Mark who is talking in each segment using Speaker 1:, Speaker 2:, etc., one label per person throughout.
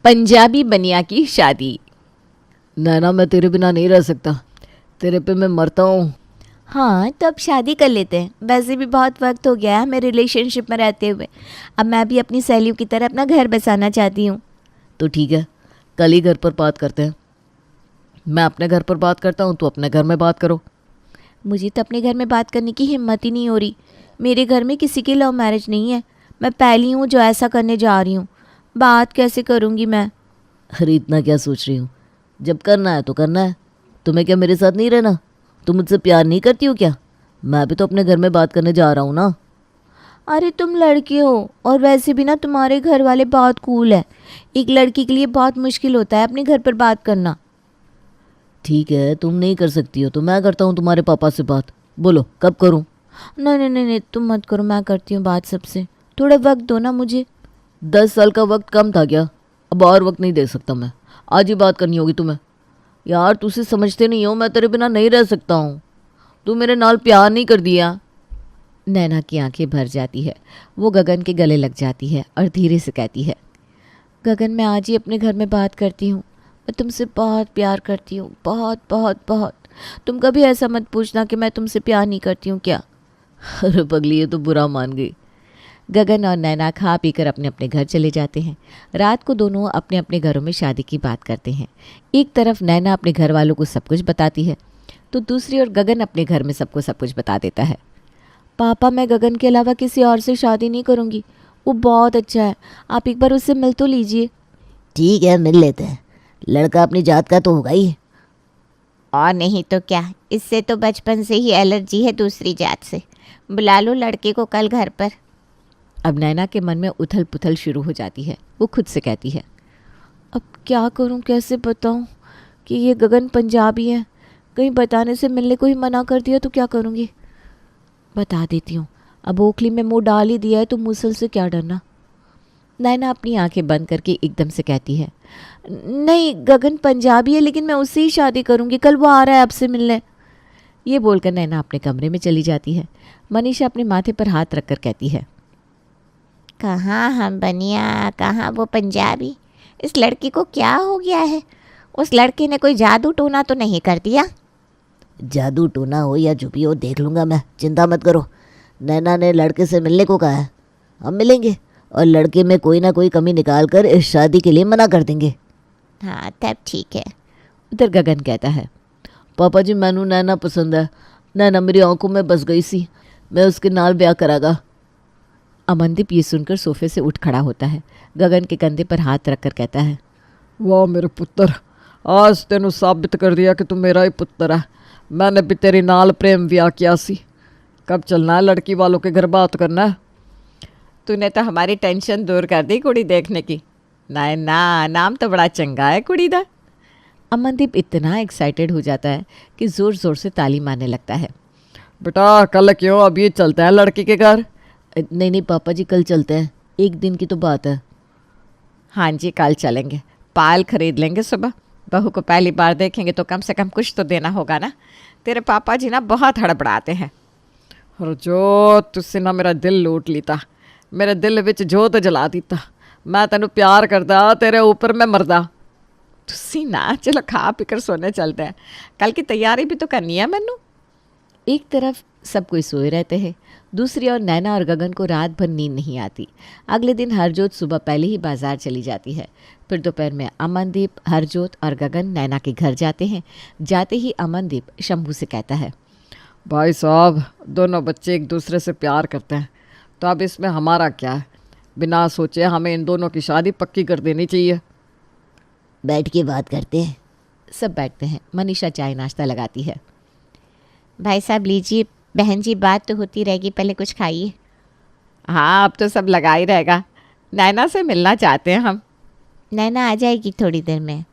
Speaker 1: पंजाबी बनिया की शादी।
Speaker 2: नैना मैं तेरे बिना नहीं रह सकता, तेरे पे मैं मरता हूँ।
Speaker 3: हाँ तो अब शादी कर लेते हैं, वैसे भी बहुत वक्त हो गया है हमें रिलेशनशिप में रहते हुए। अब मैं भी अपनी सहेलियों की तरह अपना घर बसाना चाहती हूँ।
Speaker 2: तो ठीक है, कल ही घर पर बात करते हैं। मैं अपने घर पर बात करता हूँ, तो अपने घर में बात करो।
Speaker 3: मुझे तो अपने घर में बात करने की हिम्मत ही नहीं हो रही। मेरे घर में किसी की लव मैरिज नहीं है, मैं पहली हूँ जो ऐसा करने जा रही हूँ। बात कैसे करूँगी मैं?
Speaker 2: अरे इतना क्या सोच रही हूँ, जब करना है तो करना है। तुम्हें क्या मेरे साथ नहीं रहना? तुम मुझसे प्यार नहीं करती हो क्या? मैं भी तो अपने घर में बात करने जा रहा हूँ ना।
Speaker 3: अरे तुम लड़के हो, और वैसे भी ना तुम्हारे घर वाले बहुत कूल है। एक लड़की के लिए बहुत मुश्किल होता है अपने घर पर बात करना।
Speaker 2: ठीक है, तुम नहीं कर सकती हो तो मैं करता हूँ तुम्हारे पापा से बात। बोलो कब करूँ?
Speaker 3: नहीं नहीं नहीं नहीं, तुम मत करो, मैं करती हूँ बात सबसे। थोड़ा वक्त दो ना मुझे।
Speaker 2: 10 साल का वक्त कम था क्या? अब और वक्त नहीं दे सकता मैं, आज ही बात करनी होगी तुम्हें। यार तुझसे समझते नहीं हो, मैं तेरे बिना नहीं रह सकता हूँ। तू मेरे नाल प्यार नहीं कर दिया।
Speaker 1: नैना की आंखें भर जाती है, वो गगन के गले लग जाती है और धीरे से कहती है,
Speaker 3: गगन मैं आज ही अपने घर में बात करती हूँ। मैं तुमसे बहुत प्यार करती हूँ, बहुत बहुत बहुत। तुम कभी ऐसा मत पूछना कि मैं तुमसे प्यार नहीं करती हूँ क्या।
Speaker 2: अरे पगली, ये तो बुरा मान गई।
Speaker 1: गगन और नैना खा पीकर अपने अपने घर चले जाते हैं। रात को दोनों अपने अपने घरों में शादी की बात करते हैं। एक तरफ नैना अपने घर वालों को सब कुछ बताती है, तो दूसरी ओर गगन अपने घर में सबको सब कुछ बता देता है।
Speaker 3: पापा मैं गगन के अलावा किसी और से शादी नहीं करूँगी, वो बहुत अच्छा है, आप एक बार उससे मिल तो लीजिए।
Speaker 2: ठीक है, मिल लेते हैं। लड़का अपनी जात का तो होगा ही।
Speaker 4: और नहीं तो क्या, इससे तो बचपन से ही एलर्जी है दूसरी जात से। बुला लो लड़के को कल घर पर।
Speaker 1: अब नैना के मन में उथल पुथल शुरू हो जाती है। वो खुद से कहती है,
Speaker 3: अब क्या करूं, कैसे बताऊं कि ये गगन पंजाबी है। कहीं बताने से मिलने को ही मना कर दिया तो क्या करूंगी। बता देती हूँ, अब ओखली में मुंह डाल ही दिया है तो मुसल से क्या डरना।
Speaker 1: नैना अपनी आंखें बंद करके एकदम से कहती है,
Speaker 3: नहीं गगन पंजाबी है, लेकिन मैं उससे ही शादी करूंगी, कल वो आ रहा है आपसे मिलने।
Speaker 1: ये बोलकर नैना अपने कमरे में चली जाती है। मनीषा अपने माथे पर हाथ रखकर कहती है,
Speaker 4: कहाँ हम बनिया, कहाँ वो पंजाबी। इस लड़की को क्या हो गया है? उस लड़के ने कोई जादू टोना तो नहीं कर दिया?
Speaker 2: जादू टोना हो या जो भी हो देख लूँगा मैं, चिंता मत करो। नैना ने लड़के से मिलने को कहा है, हम मिलेंगे और लड़के में कोई ना कोई कमी निकाल कर इस शादी के लिए मना कर देंगे।
Speaker 4: हाँ तब ठीक है।
Speaker 1: उधर गगन कहता है,
Speaker 2: पापा जी मैनू नैना पसंद है। नैना मेरी आंखों में बस गई सी, मैं उसके नाल ब्याह करागा।
Speaker 1: अमनदीप ये सुनकर सोफे से उठ खड़ा होता है। गगन के कंधे पर हाथ रखकर कहता है,
Speaker 2: वाह मेरे पुत्र, आज तेनू साबित कर दिया कि तू मेरा ही पुत्र है। मैंने भी तेरे नाल प्रेम ब्याह किया सी। कब चलना है लड़की वालों के घर बात करना है?
Speaker 1: तूने तो हमारी टेंशन दूर कर दी कुड़ी देखने की। नैना नाम तो बड़ा चंगा है कुड़ी दा। अमनदीप इतना एक्साइटेड हो जाता है कि ज़ोर ज़ोर से ताली मारने लगता है।
Speaker 2: बेटा कल क्यों, अभी चलते हैं लड़की के घर? नहीं नहीं पापा जी, कल चलते हैं, एक दिन की तो बात है।
Speaker 1: हाँ जी कल चलेंगे, पाल खरीद लेंगे सुबह। बहू को पहली बार देखेंगे तो कम से कम कुछ तो देना होगा ना। तेरे पापा जी ना बहुत हड़बड़ाते हैं।
Speaker 2: और जो तुझसे ना मेरा दिल लूट लीता, मेरे दिल विच जोत जला दीता। मैं तेनू प्यार करदा, तेरे ऊपर मैं मरदा।
Speaker 1: तुसी ना चलो खा पीकर सोने चलते हैं, कल की तैयारी भी तो करनी है मैनू। एक तरफ सब कोई सोए रहते हैं, दूसरी ओर नैना और गगन को रात भर नींद नहीं आती। अगले दिन हरजोत सुबह पहले ही बाजार चली जाती है। फिर दोपहर में अमनदीप, हरजोत और गगन नैना के घर जाते हैं। जाते ही अमनदीप शंभू से कहता है,
Speaker 2: भाई साहब दोनों बच्चे एक दूसरे से प्यार करते हैं, तो अब इसमें हमारा क्या है? बिना सोचे हमें इन दोनों की शादी पक्की कर देनी चाहिए। बैठ के बात करते हैं।
Speaker 1: सब बैठते हैं। मनीषा चाय नाश्ता लगाती है।
Speaker 4: भाई साहब लीजिए, बहन जी बात तो होती रहेगी, पहले कुछ खाइए।
Speaker 1: हाँ अब तो सब लगा ही रहेगा। नैना से मिलना चाहते हैं हम।
Speaker 4: नैना आ जाएगी थोड़ी देर में।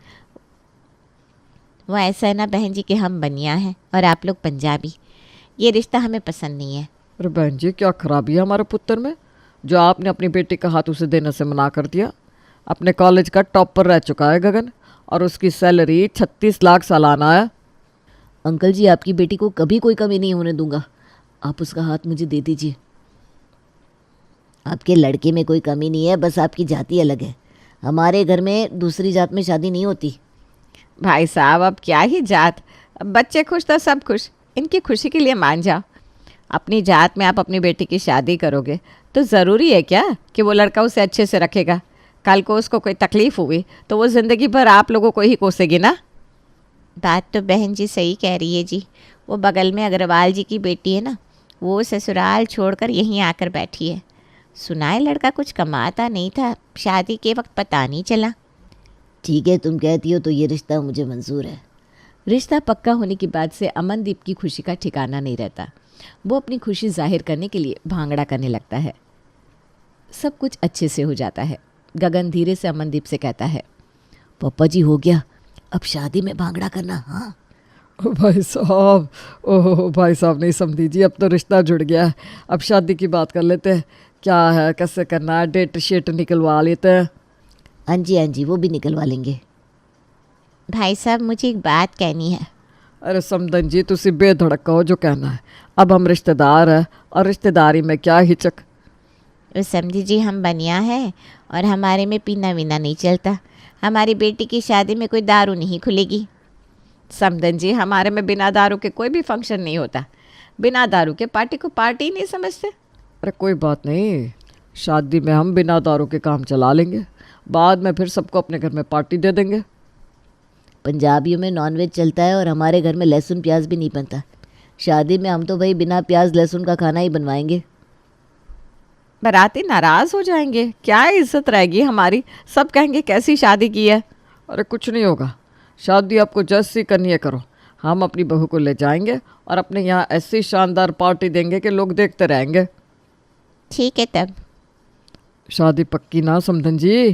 Speaker 4: वो ऐसा है ना बहन जी कि हम बनिया हैं और आप लोग पंजाबी, ये रिश्ता हमें पसंद नहीं है।
Speaker 2: अरे बहन जी क्या खराबी है हमारे पुत्र में, जो आपने अपनी बेटी का हाथ उसे देने से मना कर दिया। अपने कॉलेज का टॉपर रह चुका है गगन, और उसकी सैलरी 36 लाख सालाना है। अंकल जी आपकी बेटी को कभी कोई कमी नहीं होने दूंगा, आप उसका हाथ मुझे दे दीजिए। आपके लड़के में कोई कमी नहीं है, बस आपकी जाति अलग है।
Speaker 3: हमारे घर में दूसरी जात में शादी नहीं होती।
Speaker 1: भाई साहब अब क्या ही जात, अब बच्चे खुश तो सब खुश, इनकी खुशी के लिए मान जाओ। अपनी जात में आप अपनी बेटी की शादी करोगे तो ज़रूरी है क्या कि वो लड़का उसे अच्छे से रखेगा? कल को उसको कोई तकलीफ़ हुई तो वो ज़िंदगी भर आप लोगों को ही कोसेगी ना।
Speaker 4: बात तो बहन जी सही कह रही है जी। वो बगल में अग्रवाल जी की बेटी है ना, वो ससुराल छोड़कर यहीं आकर बैठी है। सुना है लड़का कुछ कमाता नहीं था, शादी के वक्त पता नहीं चला।
Speaker 3: ठीक है, तुम कहती हो तो ये रिश्ता मुझे मंजूर है।
Speaker 1: रिश्ता पक्का होने के बाद से अमनदीप की खुशी का ठिकाना नहीं रहता। वो अपनी खुशी जाहिर करने के लिए भांगड़ा करने लगता है। सब कुछ अच्छे से हो जाता है। गगन धीरे से अमनदीप से कहता है,
Speaker 3: पापा जी हो गया, अब शादी में भांगड़ा करना। हाँ
Speaker 2: ओ भाई साहब, ओह भाई साहब नहीं समझी जी, अब तो रिश्ता जुड़ गया है। अब शादी की बात कर लेते हैं, क्या है कैसे करना है, डेट शीट निकलवा लेते हैं।
Speaker 3: हाँ जी, वो भी निकलवा लेंगे।
Speaker 4: भाई साहब मुझे एक बात कहनी है।
Speaker 2: अरे समदन जी तुसी बेधड़क कहो जो कहना है। अब हम रिश्तेदार हैं और रिश्तेदारी में क्या हिचक।
Speaker 4: वो समझी जी हम बनिया है और हमारे में पीना वीना नहीं चलता। हमारी बेटी की शादी में कोई दारू नहीं खुलेगी।
Speaker 1: समदन जी हमारे में बिना दारू के कोई भी फंक्शन नहीं होता। बिना दारू के पार्टी को पार्टी ही नहीं समझते।
Speaker 2: अरे कोई बात नहीं, शादी में हम बिना दारू के काम चला लेंगे, बाद में फिर सबको अपने घर में पार्टी दे देंगे।
Speaker 3: पंजाबियों में नॉनवेज चलता है और हमारे घर में लहसुन प्याज भी नहीं बनता। शादी में हम तो भाई बिना प्याज लहसुन का खाना ही बनवाएंगे।
Speaker 1: बाराती नाराज़ हो जाएंगे, क्या इज्जत रहेगी हमारी? सब कहेंगे कैसी शादी की है।
Speaker 2: अरे कुछ नहीं होगा, शादी आपको जैसी करनी है करो। हम अपनी बहू को ले जाएंगे और अपने यहाँ ऐसी शानदार पार्टी देंगे कि लोग देखते रहेंगे।
Speaker 4: ठीक है तब।
Speaker 2: शादी पक्की ना समधन जी?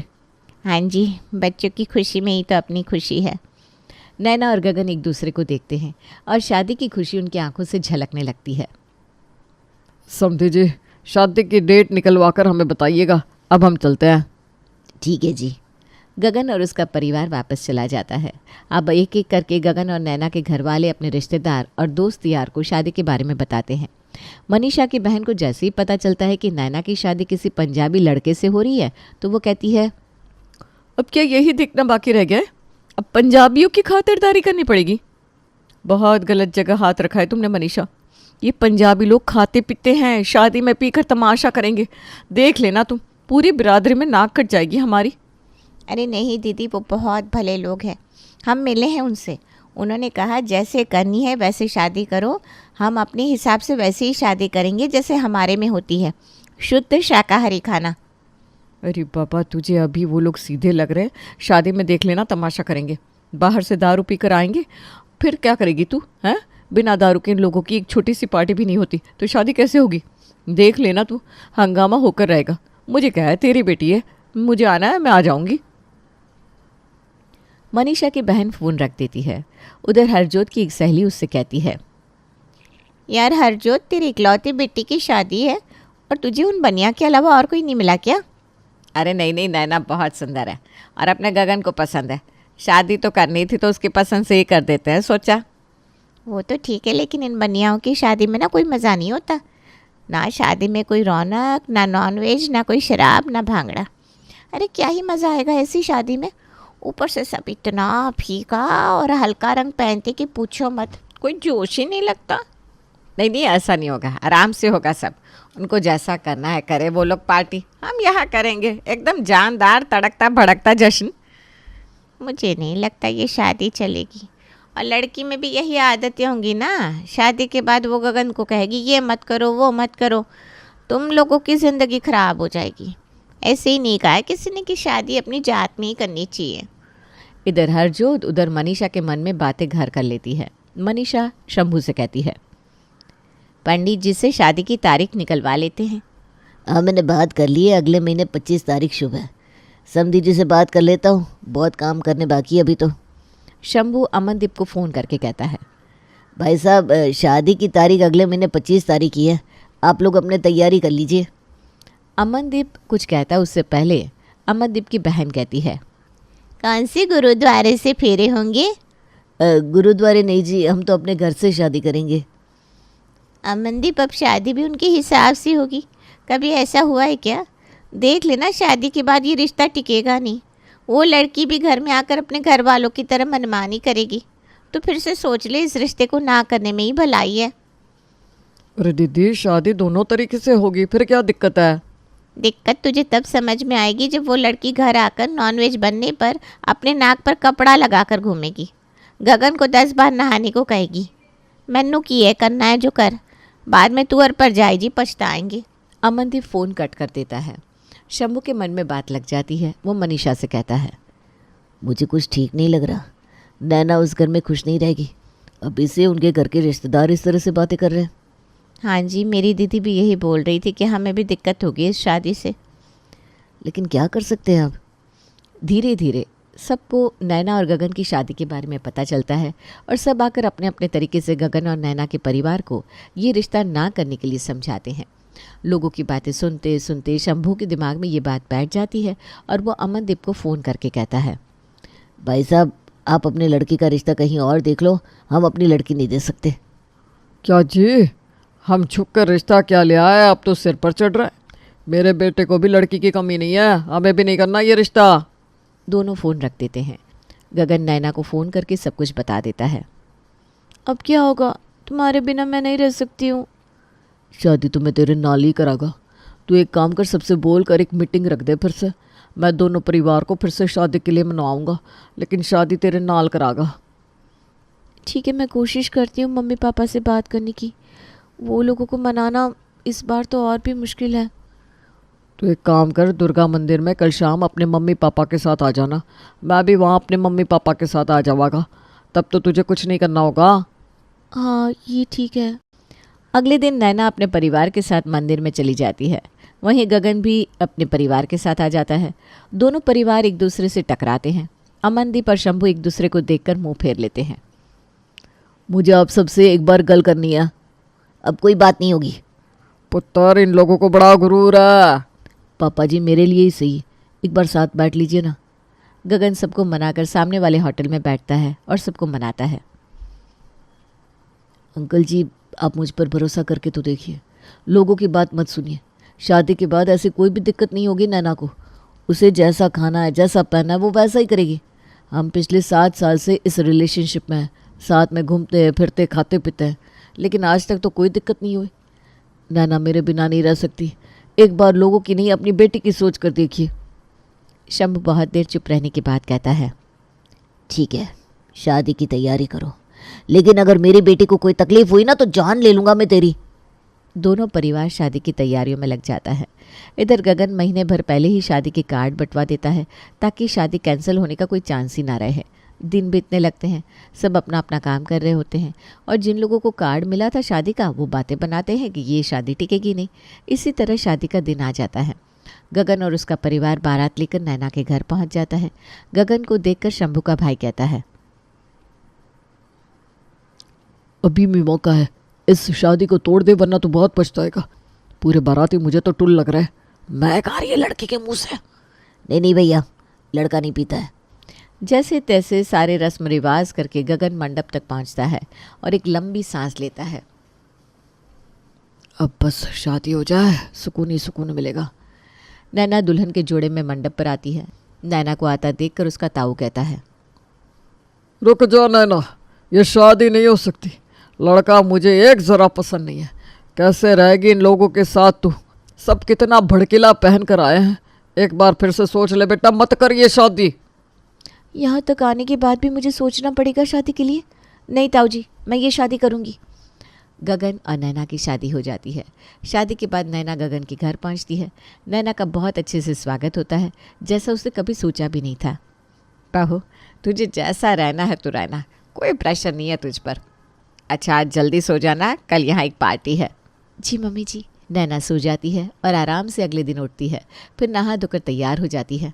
Speaker 4: हाँ जी, बच्चों की खुशी में ही तो अपनी खुशी है।
Speaker 1: नैना और गगन एक दूसरे को देखते हैं और शादी की खुशी उनकी आंखों से झलकने लगती है।
Speaker 2: समधी जी शादी की डेट निकलवा कर हमें बताइएगा, अब हम चलते हैं।
Speaker 3: ठीक है जी।
Speaker 1: गगन और उसका परिवार वापस चला जाता है। अब एक एक करके गगन और नैना के घर वाले अपने रिश्तेदार और दोस्त यार को शादी के बारे में बताते हैं। मनीषा की बहन को जैसे ही पता चलता है कि नैना की शादी किसी पंजाबी लड़के से हो रही है तो वो कहती है,
Speaker 2: अब क्या यही देखना बाकी रह गया है? अब पंजाबियों की खातिरदारी करनी पड़ेगी। बहुत गलत जगह हाथ रखा है तुमने मनीषा। ये पंजाबी लोग खाते पीते हैं, शादी में पीकर तमाशा करेंगे। देख लेना तुम, पूरी बिरादरी में नाक कट जाएगी हमारी।
Speaker 4: अरे नहीं दीदी, वो बहुत भले लोग हैं। हम मिले हैं उनसे, उन्होंने कहा जैसे करनी है वैसे शादी करो। हम अपने हिसाब से वैसे ही शादी करेंगे जैसे हमारे में होती है, शुद्ध शाकाहारी खाना।
Speaker 2: अरे बाबा तुझे अभी वो लोग सीधे लग रहे हैं। शादी में देख लेना तमाशा करेंगे, बाहर से दारू पी कर आएंगे। फिर क्या करेगी तू? हैं, बिना दारू के इन लोगों की एक छोटी सी पार्टी भी नहीं होती तो शादी कैसे होगी? देख लेना तू, हंगामा होकर रहेगा। मुझे क्या है, तेरी बेटी है, मुझे आना है, मैं आ जाऊंगी।
Speaker 1: मनीषा की बहन फ़ोन रख देती है। उधर हरजोत की एक सहेली उससे कहती है,
Speaker 4: यार हरजोत, तेरी इकलौती बेटी की शादी है और तुझे उन बनिया के अलावा और कोई नहीं मिला क्या?
Speaker 1: अरे नहीं नहीं, नैना बहुत सुंदर है और अपने गगन को पसंद है। शादी तो करनी थी तो उसकी पसंद से ही कर देते हैं सोचा।
Speaker 4: वो तो ठीक है, लेकिन इन बनियाओं की शादी में ना कोई मज़ा नहीं होता। ना शादी में कोई रौनक, ना नॉनवेज, ना कोई शराब, ना भांगड़ा। अरे क्या ही मज़ा आएगा ऐसी शादी में। ऊपर से सब इतना फीका और हल्का रंग पहनते कि पूछो मत, कोई जोश ही नहीं लगता।
Speaker 1: नहीं नहीं, ऐसा नहीं होगा, आराम से होगा सब। उनको जैसा करना है करे वो लोग पार्टी, हम यहाँ करेंगे एकदम जानदार तड़कता भड़कता जश्न।
Speaker 4: मुझे नहीं लगता ये शादी चलेगी। और लड़की में भी यही आदतें होंगी ना, शादी के बाद वो गगन को कहेगी ये मत करो वो मत करो, तुम लोगों की ज़िंदगी ख़राब हो जाएगी। ऐसे ही नहीं कहा है किसी ने कि शादी अपनी जात में ही करनी चाहिए।
Speaker 1: इधर हरजोत उधर मनीषा के मन में बातें घर कर लेती है। मनीषा शंभू से कहती है,
Speaker 4: पंडित जी से शादी की तारीख निकलवा लेते हैं।
Speaker 3: हाँ मैंने बात कर ली है, अगले महीने 25 तारीख शुभ है। समधी जी से बात कर लेता हूँ, बहुत काम करने बाकी है अभी तो।
Speaker 1: शंभू अमनदीप को फ़ोन करके कहता है,
Speaker 3: भाई साहब शादी की तारीख अगले महीने 25 तारीख की है, आप लोग अपने तैयारी कर लीजिए।
Speaker 1: अमनदीप कुछ कहता उससे पहले अमनदीप की बहन कहती है,
Speaker 4: कौन से गुरुद्वारे से फेरे होंगे?
Speaker 3: गुरुद्वारे नहीं जी, हम तो अपने घर से शादी करेंगे।
Speaker 4: अमनदीप, अब शादी भी उनके हिसाब से होगी। कभी ऐसा हुआ है क्या? देख लेना, शादी के बाद ये रिश्ता टिकेगा नहीं। वो लड़की भी घर में आकर अपने घर वालों की तरह मनमानी करेगी तो फिर से सोच ले, इस रिश्ते को ना करने में ही भलाई है।
Speaker 2: अरे दीदी, शादी दोनों तरीके से होगी, फिर क्या दिक्कत है?
Speaker 4: दिक्कत तुझे तब समझ में आएगी जब वो लड़की घर आकर नॉनवेज बनने पर अपने नाक पर कपड़ा लगाकर घूमेगी, गगन को 10 बार नहाने को कहेगी, मैनू की है करना है जो कर, बाद में तुअर पर जाएगी पछताएंगे।
Speaker 1: अमनदीप फ़ोन कट कर देता है। शंभू के मन में बात लग जाती है। वो मनीषा से कहता है,
Speaker 3: मुझे कुछ ठीक नहीं लग रहा। नैना उस घर में खुश नहीं रहेगी। अभी से उनके घर के रिश्तेदार इस तरह से बातें कर रहे हैं।
Speaker 4: हाँ जी, मेरी दीदी भी यही बोल रही थी कि हमें भी दिक्कत होगी इस शादी से।
Speaker 3: लेकिन क्या कर सकते हैं आप?
Speaker 1: धीरे धीरे सबको नैना और गगन की शादी के बारे में पता चलता है और सब आकर अपने अपने तरीके से गगन और नैना के परिवार को ये रिश्ता ना करने के लिए समझाते हैं। लोगों की बातें सुनते सुनते शंभू के दिमाग में ये बात बैठ जाती है और वो अमनदीप को फ़ोन करके कहता है,
Speaker 3: भाई साहब, आप अपने लड़की का रिश्ता कहीं और देख लो, हम अपनी लड़की नहीं दे सकते।
Speaker 2: क्या जी, हम छुप कर रिश्ता क्या ले आए, अब तो सिर पर चढ़ रहा है। मेरे बेटे को भी लड़की की कमी नहीं है, हमें भी नहीं करना ये रिश्ता।
Speaker 1: दोनों फ़ोन रख देते हैं। गगन नैना को फ़ोन करके सब कुछ बता देता है।
Speaker 3: अब क्या होगा? तुम्हारे बिना मैं नहीं रह सकती हूँ। शादी तो मैं तेरे नाल ही करागा। तू एक काम कर, सबसे बोल कर एक मीटिंग रख दे फिर से। मैं दोनों परिवार को फिर से शादी के लिए मनवाऊंगा, लेकिन शादी तेरे नाल करागा। ठीक है, मैं कोशिश करती हूँ मम्मी पापा से बात करने की। वो लोगों को मनाना इस बार तो और भी मुश्किल है।
Speaker 2: तो एक काम कर, दुर्गा मंदिर में कल शाम अपने मम्मी पापा के साथ आ जाना। मैं भी वहाँ अपने मम्मी पापा के साथ आ जाऊँगा, तब तो तुझे कुछ नहीं करना होगा।
Speaker 3: हाँ, ये ठीक है।
Speaker 1: अगले दिन नैना अपने परिवार के साथ मंदिर में चली जाती है। वहीं गगन भी अपने परिवार के साथ आ जाता है। दोनों परिवार एक दूसरे से टकराते हैं। अमनदीप और शंभू एक दूसरे को देखकर मुंह फेर लेते हैं।
Speaker 3: मुझे आप सबसे एक बार गल करनी है, अब कोई बात नहीं होगी।
Speaker 2: पुत्र, इन लोगों को बड़ा गुरूर है।
Speaker 3: पापा जी, मेरे लिए ही सही, एक बार साथ बैठ लीजिए ना।
Speaker 1: गगन सबको मनाकर सामने वाले होटल में बैठता है और सबको मनाता है।
Speaker 3: अंकल जी, आप मुझ पर भरोसा करके तो देखिए, लोगों की बात मत सुनिए। शादी के बाद ऐसी कोई भी दिक्कत नहीं होगी नैना को। उसे जैसा खाना है, जैसा पहनना है, वो वैसा ही करेगी। हम पिछले 7 साल से इस रिलेशनशिप में हैं, साथ में घूमते हैं, फिरते, खाते पीते हैं, लेकिन आज तक तो कोई दिक्कत नहीं हुई। नैना मेरे बिना नहीं रह सकती। एक बार लोगों की नहीं, अपनी बेटी की सोच कर देखिए।
Speaker 1: शंभू बहुत देर चुप रहने के बाद कहता है,
Speaker 3: ठीक है, शादी की तैयारी करो, लेकिन अगर मेरी बेटी को कोई तकलीफ हुई ना तो जान ले लूँगा मैं तेरी।
Speaker 1: दोनों परिवार शादी की तैयारियों में लग जाता है। इधर गगन महीने भर पहले ही शादी के कार्ड बंटवा देता है ताकि शादी कैंसिल होने का कोई चांस ही ना रहे। दिन बीतने लगते हैं, सब अपना अपना काम कर रहे होते हैं और जिन लोगों को कार्ड मिला था शादी का वो बातें बनाते हैं कि ये शादी टिकेगी नहीं। इसी तरह शादी का दिन आ जाता है। गगन और उसका परिवार बारात लेकर नैना के घर पहुंच जाता है। गगन को देखकर शंभू का भाई कहता है,
Speaker 2: अभी भी मौका है, इस शादी को तोड़ दे वरना तो बहुत पछताएगा। पूरे बाराती मुझे तो टुल लग रहा है।
Speaker 3: मैं कहा रही है लड़के के मुंह से। नहीं भैया, लड़का नहीं पीता है।
Speaker 1: जैसे तैसे सारे रस्म रिवाज करके गगन मंडप तक पहुंचता है और एक लंबी सांस लेता है।
Speaker 2: अब बस शादी हो जाए, सुकून ही सुकून मिलेगा।
Speaker 1: नैना दुल्हन के जोड़े में मंडप पर आती है। नैना को आता देखकर उसका ताऊ कहता है,
Speaker 2: रुक जा नैना, ये शादी नहीं हो सकती। लड़का मुझे एक ज़रा पसंद नहीं है। कैसे रहेगी इन लोगों के साथ तू? सब कितना भड़कीला पहन कर आए हैं। एक बार फिर से सोच ले बेटा, मत कर ये शादी।
Speaker 3: यहाँ तक आने के बाद भी मुझे सोचना पड़ेगा शादी के लिए? नहीं ताऊ जी, मैं ये शादी करूँगी।
Speaker 1: गगन और नैना की शादी हो जाती है। शादी के बाद नैना गगन के घर पहुंचती है। नैना का बहुत अच्छे से स्वागत होता है, जैसा उसे कभी सोचा भी नहीं था। बहू, तुझे जैसा रहना है तो रहना, कोई प्रेशर नहीं है तुझ पर। अच्छा, आज जल्दी सो जाना, कल यहाँ एक पार्टी है।
Speaker 3: जी मम्मी जी।
Speaker 1: नैना सो जाती है और आराम से अगले दिन उठती है। फिर नहा धोकर तैयार हो जाती है।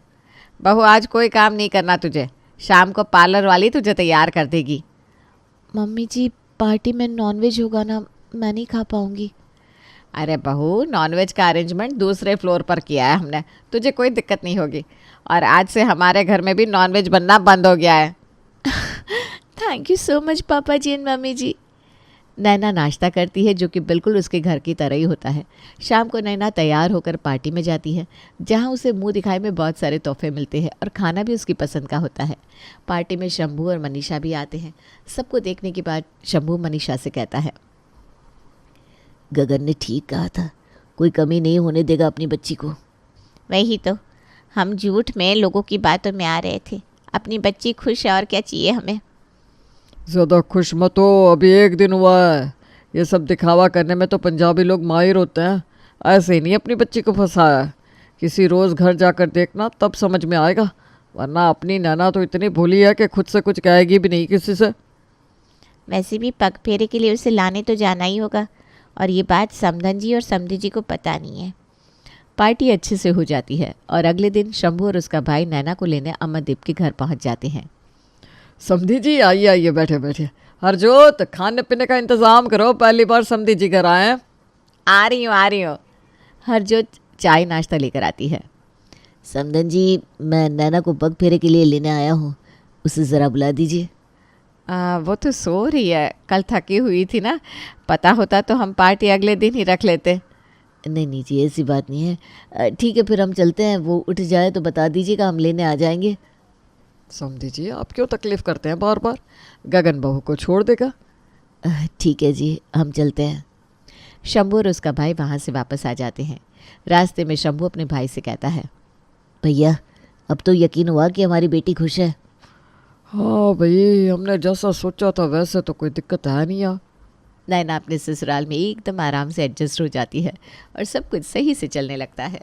Speaker 1: बहू, आज कोई काम नहीं करना तुझे, शाम को पार्लर वाली तुझे तैयार कर देगी।
Speaker 3: मम्मी जी, पार्टी में नॉनवेज होगा ना, मैं नहीं खा पाऊँगी।
Speaker 1: अरे बहू, नॉनवेज का अरेंजमेंट दूसरे फ्लोर पर किया है हमने, तुझे कोई दिक्कत नहीं होगी। और आज से हमारे घर में भी नॉनवेज बनना बंद हो गया है।
Speaker 3: थैंक यू सो मच पापा जी एंड मम्मी जी।
Speaker 1: नैना नाश्ता करती है जो कि बिल्कुल उसके घर की तरह ही होता है। शाम को नैना तैयार होकर पार्टी में जाती है जहां उसे मुंह दिखाए में बहुत सारे तोहफे मिलते हैं और खाना भी उसकी पसंद का होता है। पार्टी में शंभू और मनीषा भी आते हैं। सबको देखने के बाद शंभू मनीषा से कहता है,
Speaker 3: गगन ने ठीक कहा था, कोई कमी नहीं होने देगा अपनी बच्ची को।
Speaker 4: वही तो, हम झूठ में लोगों की बातों में आ रहे थे। अपनी बच्ची खुश है और क्या चाहिए हमें।
Speaker 2: ज़्यादा खुश मत हो, अभी एक दिन हुआ है। ये सब दिखावा करने में तो पंजाबी लोग माहिर होते हैं। ऐसे ही नहीं अपनी बच्ची को फंसाया है। किसी रोज़ घर जाकर देखना, तब समझ में आएगा। वरना अपनी नैना तो इतनी भोली है कि खुद से कुछ कहेगी भी नहीं किसी से।
Speaker 4: वैसे भी पग फेरे के लिए उसे लाने तो जाना ही होगा, और ये बात समधन जी और समधी जी को पता नहीं है।
Speaker 1: पार्टी अच्छे से हो जाती है और अगले दिन शंभू और उसका भाई नैना को लेने अमरदीप के घर पहुंच जाते हैं।
Speaker 2: समधी जी आइए आइए, बैठे बैठे। हरजोत, खाने पीने का इंतज़ाम करो, पहली बार समधी जी घर आए हैं।
Speaker 1: आ रही हूँ। हरजोत चाय नाश्ता लेकर आती है।
Speaker 3: समधन जी, मैं नैना को पग फेरे के लिए लेने आया हूँ, उसे ज़रा बुला दीजिए।
Speaker 1: वो तो सो रही है, कल थकी हुई थी ना। पता होता तो हम पार्टी अगले दिन ही रख लेते।
Speaker 3: नहीं नहीं जी, ऐसी बात नहीं है। ठीक है, फिर हम चलते हैं। वो उठ जाए तो बता दीजिएगा, हम लेने आ जाएंगे।
Speaker 2: समधी जी, आप क्यों तकलीफ़ करते हैं बार बार? गगन बहू को छोड़ देगा।
Speaker 3: ठीक है जी, हम चलते हैं।
Speaker 1: शंभू और उसका भाई वहाँ से वापस आ जाते हैं। रास्ते में शंभू अपने भाई से कहता है,
Speaker 3: भैया, अब तो यकीन हुआ कि हमारी बेटी खुश है।
Speaker 2: हाँ भाई, हमने जैसा सोचा था वैसे तो कोई दिक्कत है नहीं यार।
Speaker 1: नैना अपने ससुराल में एकदम आराम से एडजस्ट हो जाती है और सब कुछ सही से चलने लगता है।